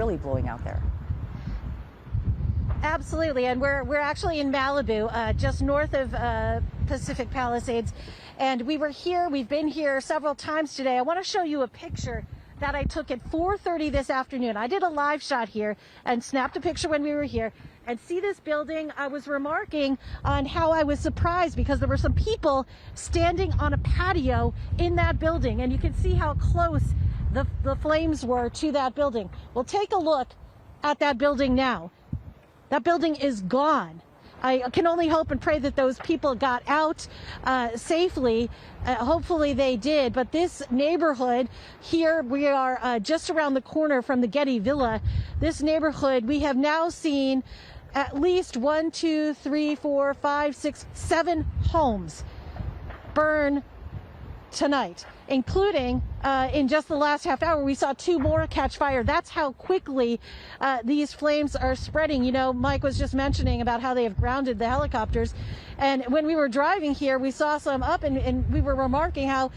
really blowing out there. Absolutely, and we're actually in Malibu, just north of Pacific Palisades, and we've been here several times today. I want to show you a picture that I took at 4:30 this afternoon. I did a live shot here and snapped a picture when we were here. And see this building? I was remarking on how I was surprised because there were some people standing on a patio in that building, and you can see how close the flames were to that building. Well, take a look at that building now. That building is gone. I can only hope and pray that those people got out safely. Hopefully they did. But this neighborhood here, we are just around the corner from the Getty Villa. This neighborhood, we have now seen at least 1, 2, 3, 4, 5, 6, 7 homes burn tonight, including in just the last half hour, we saw 2 more catch fire. That's how quickly these flames are spreading. You know, Mike was just mentioning about how they have grounded the helicopters. And when we were driving here, we saw some up, and we were remarking how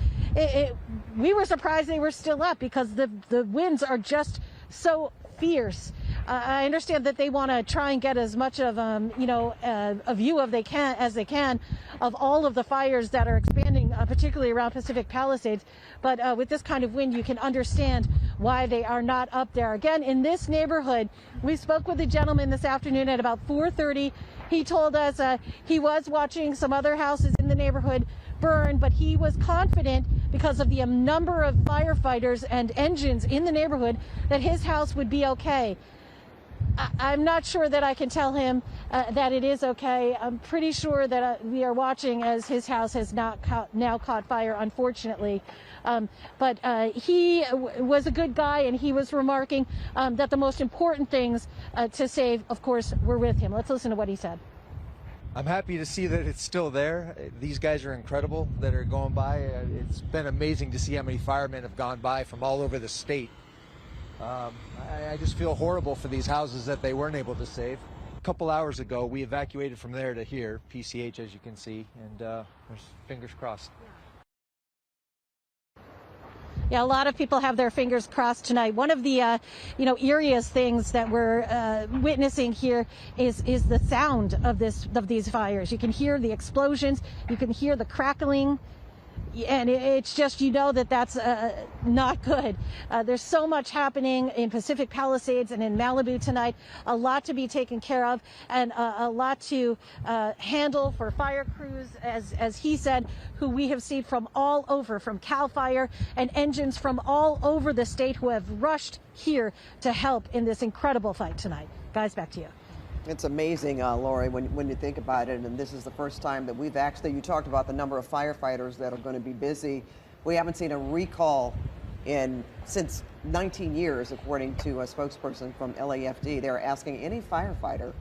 we were surprised they were still up because the winds are just so fierce. I understand that they want to try and get as much of a view of as they can of all of the fires that are expanding, particularly around Pacific Palisades. But with this kind of wind, you can understand why they are not up there. Again, in this neighborhood, we spoke with a gentleman this afternoon at about 4:30. He told us he was watching some other houses in the neighborhood burn, but he was confident because of the number of firefighters and engines in the neighborhood that his house would be okay. I'm not sure that I can tell him that it is okay. I'm pretty sure that we are watching as his house has now caught fire, unfortunately. But he was a good guy, and he was remarking that the most important things to save, of course, were with him. Let's listen to what he said. I'm happy to see that it's still there. These guys are incredible that are going by. It's been amazing to see how many firemen have gone by from all over the state. I just feel horrible for these houses that they weren't able to save. A couple hours ago, we evacuated from there to here, PCH, as you can see, and there's fingers crossed. Yeah, a lot of people have their fingers crossed tonight. One of the, eeriest things that we're witnessing here is the sound of these fires. You can hear the explosions, you can hear the crackling. And it's just, that's not good. There's so much happening in Pacific Palisades and in Malibu tonight, a lot to be taken care of and a lot to handle for fire crews, as he said, who we have seen from all over, from CAL FIRE and engines from all over the state who have rushed here to help in this incredible fight tonight. Guys, back to you. It's amazing, Laurie, when you think about it, and this is the first time that we've actually, you talked about the number of firefighters that are going to be busy. We haven't seen a recall since 19 years, according to a spokesperson from LAFD. They're asking any firefighter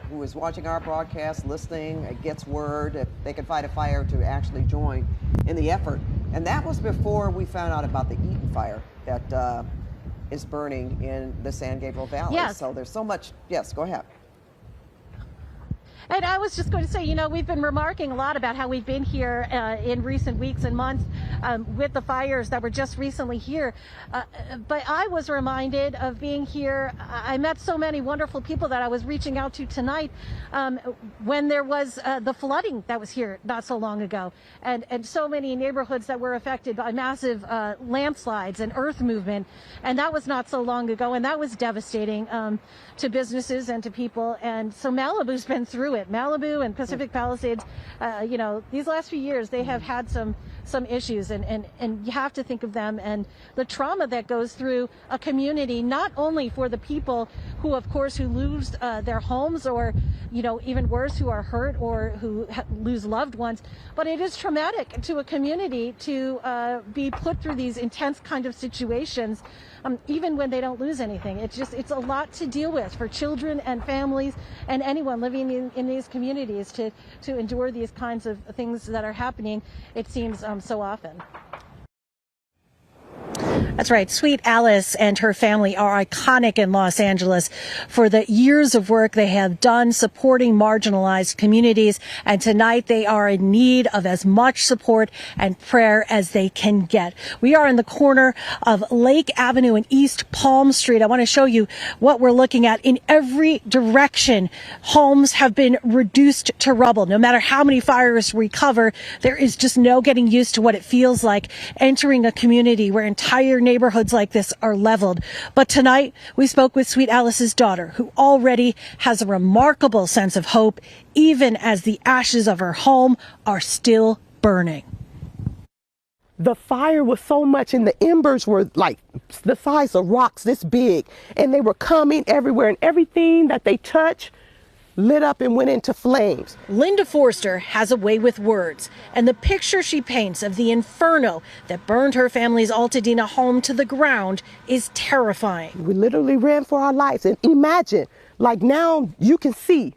who is watching our broadcast, listening, gets word, if they can fight a fire, to actually join in the effort. And that was before we found out about the Eaton fire that is burning in the San Gabriel Valley. Yes. So there's so much. Yes, go ahead. And I was just going to say, we've been remarking a lot about how we've been here in recent weeks and months with the fires that were just recently here. But I was reminded of being here. I met so many wonderful people that I was reaching out to tonight when there was the flooding that was here not so long ago. And so many neighborhoods that were affected by massive landslides and earth movement. And that was not so long ago. And that was devastating to businesses and to people. And so Malibu's been through it. Malibu and Pacific Palisades, these last few years, they have had some issues, and you have to think of them and the trauma that goes through a community, not only for the people who, of course, who lose their homes, or, even worse, who are hurt or who lose loved ones, but it is traumatic to a community to be put through these intense kind of situations, even when they don't lose anything. It's a lot to deal with for children and families and anyone living in these communities to endure these kinds of things that are happening, it seems, so often. That's right. Sweet Alice and her family are iconic in Los Angeles for the years of work they have done supporting marginalized communities. And tonight they are in need of as much support and prayer as they can get. We are in the corner of Lake Avenue and East Palm Street. I want to show you what we're looking at. In every direction, homes have been reduced to rubble. No matter how many fires we cover, there is just no getting used to what it feels like entering a community where entire neighborhoods like this are leveled. But tonight we spoke with Sweet Alice's daughter, who already has a remarkable sense of hope, even as the ashes of her home are still burning. The fire was so much, and the embers were like the size of rocks this big, and they were coming everywhere, and everything that they touched lit up and went into flames. Linda Forster has a way with words, and the picture she paints of the inferno that burned her family's Altadena home to the ground is terrifying. We literally ran for our lives, and imagine, like now you can see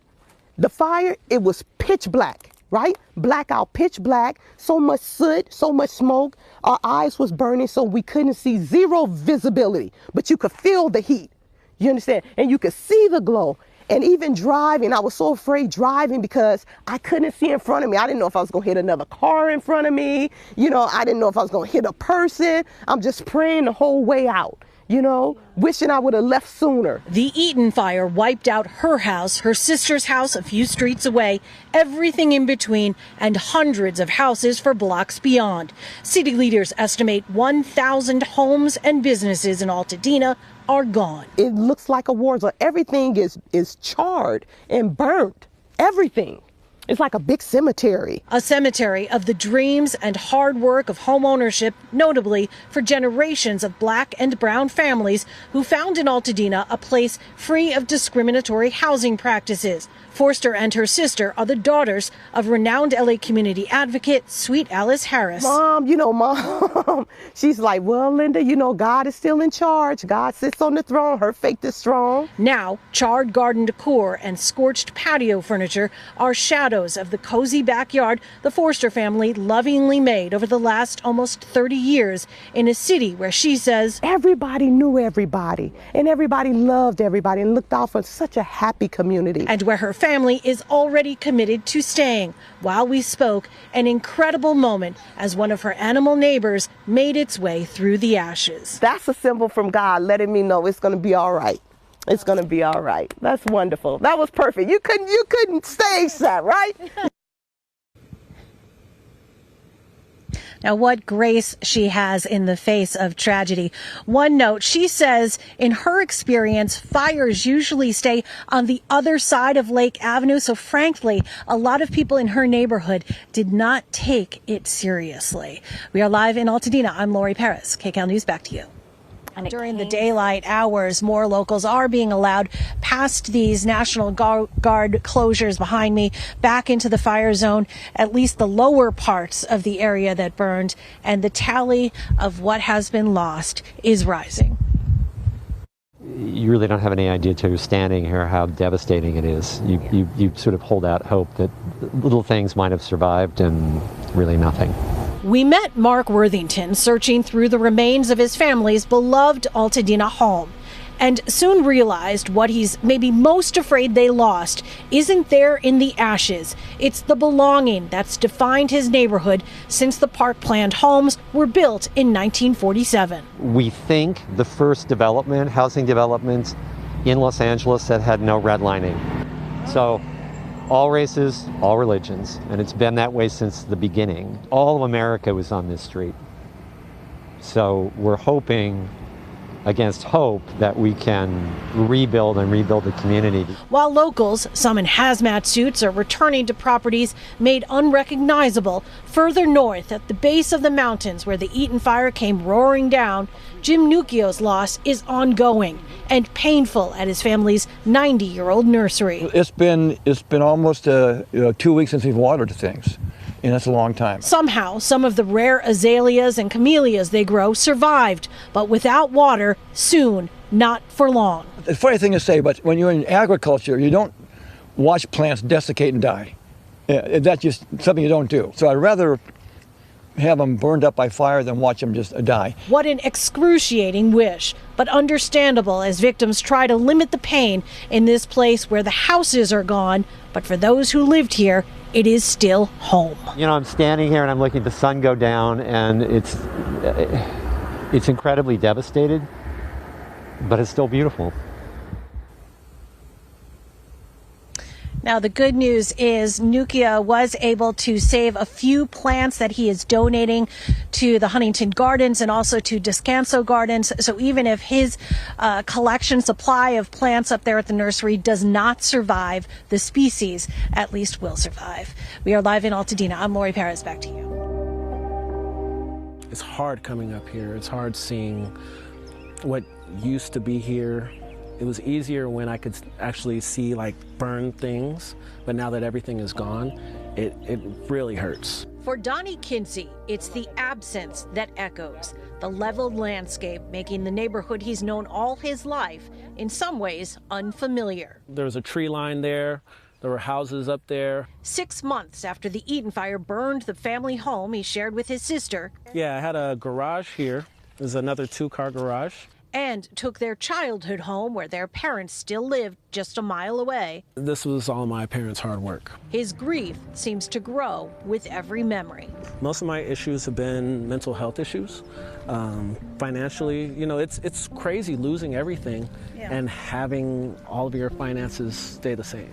the fire, it was pitch black, right? Blackout, pitch black, so much soot, so much smoke. Our eyes was burning, so we couldn't see, zero visibility, but you could feel the heat, you understand? And you could see the glow. And even driving, I was so afraid driving because I couldn't see in front of me. I didn't know if I was going to hit another car in front of me. You know, I didn't know if I was going to hit a person. I'm just praying the whole way out, you know, wishing I would have left sooner. The Eaton fire wiped out her house, her sister's house a few streets away, everything in between, and hundreds of houses for blocks beyond. City leaders estimate 1,000 homes and businesses in Altadena are gone. It looks like a war zone. Everything is charred and burnt. Everything. It's like a big cemetery. A cemetery of the dreams and hard work of home ownership, notably for generations of black and brown families who found in Altadena a place free of discriminatory housing practices. Forster and her sister are the daughters of renowned LA community advocate Sweet Alice Harris. Mom, she's like, well, Linda, God is still in charge. God sits on the throne. Her faith is strong. Now, charred garden decor and scorched patio furniture are shadows of the cozy backyard the Forster family lovingly made over the last almost 30 years in a city where she says everybody knew everybody and everybody loved everybody and looked out for such a happy community. And where her family is already committed to staying. While we spoke, an incredible moment as one of her animal neighbors made its way through the ashes. That's a symbol from God letting me know it's going to be all right. It's going to be all right. That's wonderful. That was perfect. You couldn't stage that, right? Now, what grace she has in the face of tragedy. One note, she says in her experience, fires usually stay on the other side of Lake Avenue. So frankly, a lot of people in her neighborhood did not take it seriously. We are live in Altadena. I'm Laurie Perez. KCAL News, back to you. During the daylight hours, more locals are being allowed past these National Guard closures behind me back into the fire zone, at least the lower parts of the area that burned, and the tally of what has been lost is rising. You really don't have any idea till you're standing here how devastating it is. You sort of hold out hope that little things might have survived and really nothing. We met Mark Worthington searching through the remains of his family's beloved Altadena home, and soon realized what he's maybe most afraid they lost isn't there in the ashes. It's the belonging that's defined his neighborhood since the park planned homes were built in 1947. We think the first housing development in Los Angeles that had no redlining. So all races, all religions, and it's been that way since the beginning. All of America was on this street. So we're hoping against hope that we can rebuild the community. While locals, some in hazmat suits, are returning to properties made unrecognizable further north at the base of the mountains where the Eaton fire came roaring down, Jim Nucchio's loss is ongoing and painful at his family's 90-year-old nursery. It's been almost 2 weeks since we've watered things. And that's a long time. Somehow, some of the rare azaleas and camellias they grow survived, but without water, soon, not for long. The funny thing to say, but when you're in agriculture, you don't watch plants desiccate and die. That's just something you don't do. So I'd rather have them burned up by fire than watch them just die. What an excruciating wish, but understandable as victims try to limit the pain in this place where the houses are gone, but for those who lived here, it is still home. You know, I'm standing here and I'm looking at the sun go down, and it's incredibly devastated, but it's still beautiful. Now, the good news is Nukia was able to save a few plants that he is donating to the Huntington Gardens and also to Descanso Gardens. So even if his collection supply of plants up there at the nursery does not survive, the species at least will survive. We are live in Altadena. I'm Laurie Perez. Back to you. It's hard coming up here. It's hard seeing what used to be here. It was easier when I could actually see like burned things, but now that everything is gone, it really hurts. For Donnie Kinsey, it's the absence that echoes, the leveled landscape making the neighborhood he's known all his life in some ways unfamiliar. There was a tree line there. There were houses up there. 6 months after the Eaton fire burned the family home he shared with his sister. Yeah, I had a garage here. There's another 2-car garage. And took their childhood home where their parents still lived just a mile away. This was all my parents' hard work. His grief seems to grow with every memory. Most of my issues have been mental health issues. Financially, you know, it's crazy losing everything and having all of your finances stay the same.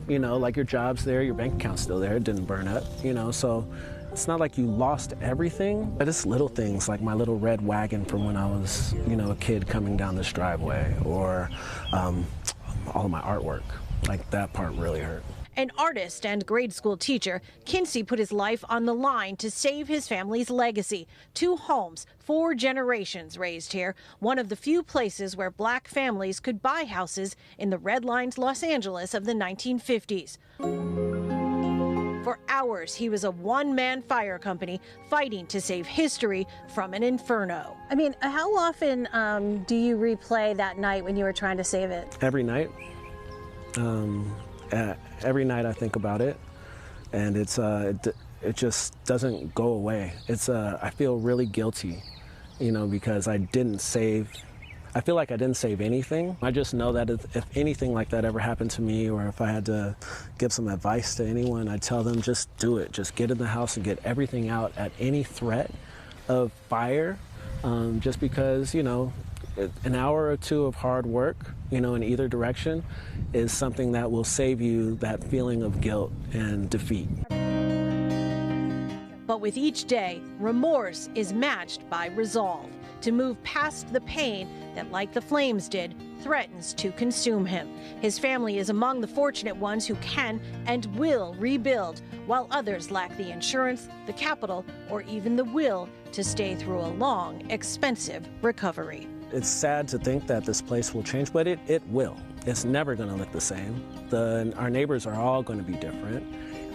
You know, like your job's there, your bank account's still there, it didn't burn up, you know, so it's not like you lost everything, but it's little things like my little red wagon from when I was, you know, a kid coming down this driveway, or all of my artwork. Like that part really hurt. An artist and grade school teacher, Kinsey put his life on the line to save his family's legacy. 2 homes, 4 generations raised here, one of the few places where black families could buy houses in the redlined Los Angeles of the 1950s. For hours, he was a one-man fire company fighting to save history from an inferno. I mean, how often do you replay that night when you were trying to save it? Every night. Every night I think about it, and it just doesn't go away. I feel really guilty, you know, because I feel like I didn't save anything. I just know that if anything like that ever happened to me, or if I had to give some advice to anyone, I'd tell them just do it. Just get in the house and get everything out at any threat of fire, just because, you know, an hour or 2 of hard work, you know, in either direction is something that will save you that feeling of guilt and defeat. But with each day, remorse is matched by resolve to move past the pain that, like the flames did, threatens to consume him. His family is among the fortunate ones who can and will rebuild, while others lack the insurance, the capital, or even the will to stay through a long, expensive recovery. It's sad to think that this place will change, but it will. It's never going to look the same. Our neighbors are all going to be different,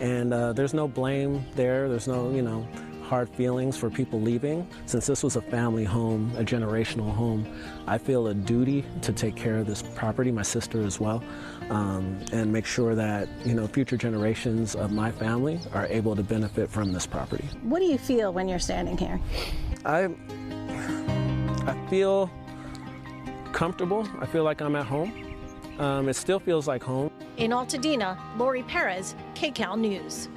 and there's no blame there. There's no, you know, hard feelings for people leaving. Since this was a family home, a generational home, I feel a duty to take care of this property, my sister as well, and make sure that, you know, future generations of my family are able to benefit from this property. What do you feel when you're standing here? I feel comfortable. I feel like I'm at home. It still feels like home. In Altadena, Laurie Perez, KCAL News.